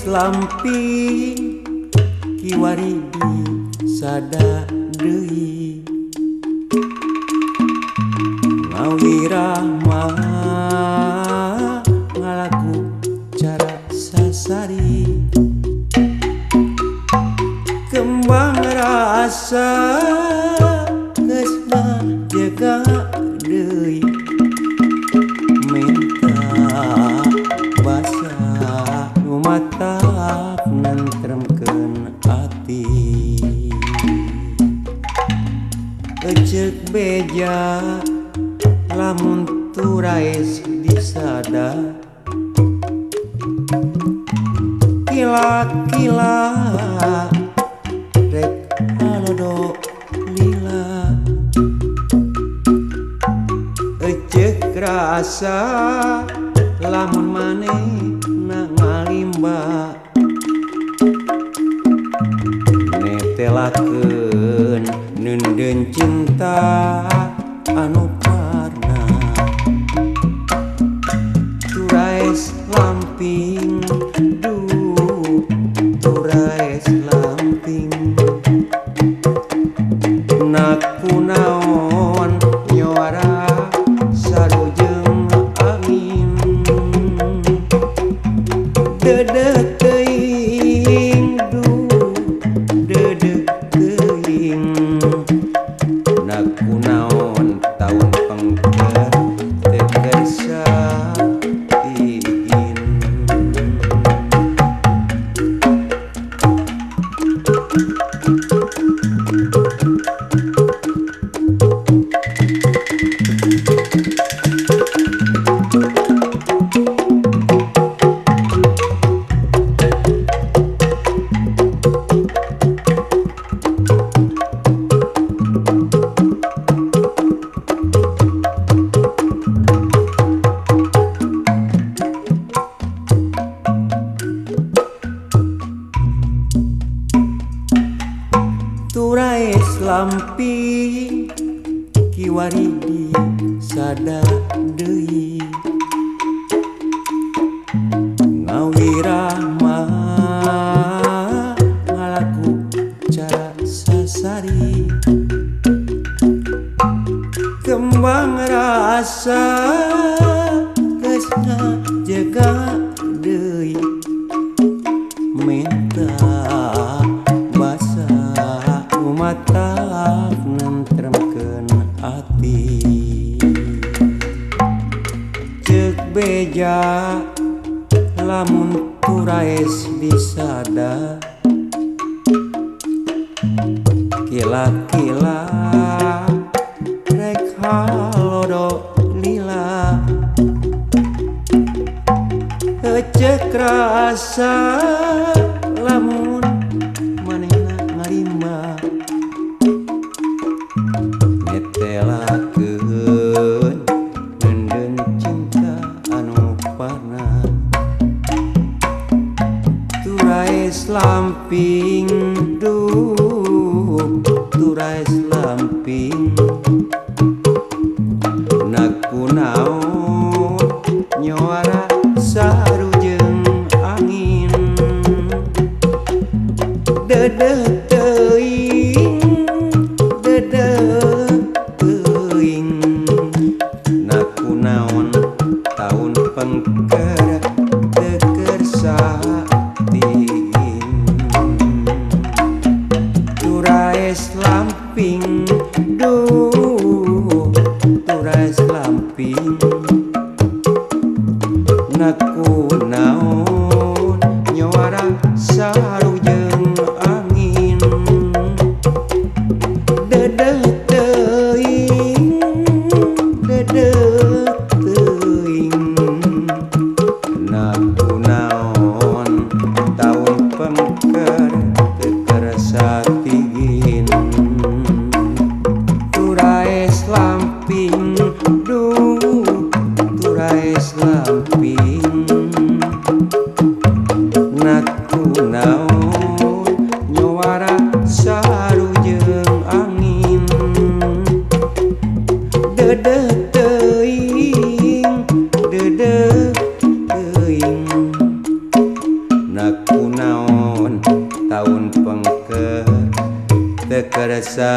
lamping kiwari di sada deui ngawirah ngalaku cara sasari kembang rasa geus jaga deui minta basa nu matap nentremkeun ati ecek beja lamun turais disada kila-kila rek halodo lila ecek rasa lamun maneh na ngalimba netelakeun neundeun cinta anu parna turais lamping turais lamping naku naon nyora sarujeng angin dedek teuing dedek teuing naku naon taun pengker teker satiin turais lamping kiwari di sada deui ngawirah ngalaku cara sasari kembang rasa geus jaga deui minta basa matap nentremkeun ati ceuk beja lamun turais disada kila-kila rek halodo lila ecek rasa lamun manehna ngalimba netelakeun neundeun cinta anu parna turais lamping turais lamping naku naon nyora sarujeng angin dedek teuing naku naon taun pengker teker satiin turais lamping turais lamping naku naon nyora sarujeng angin dedek teuing naku naon taun pengker teker satiin turais lamping turais lamping tekersa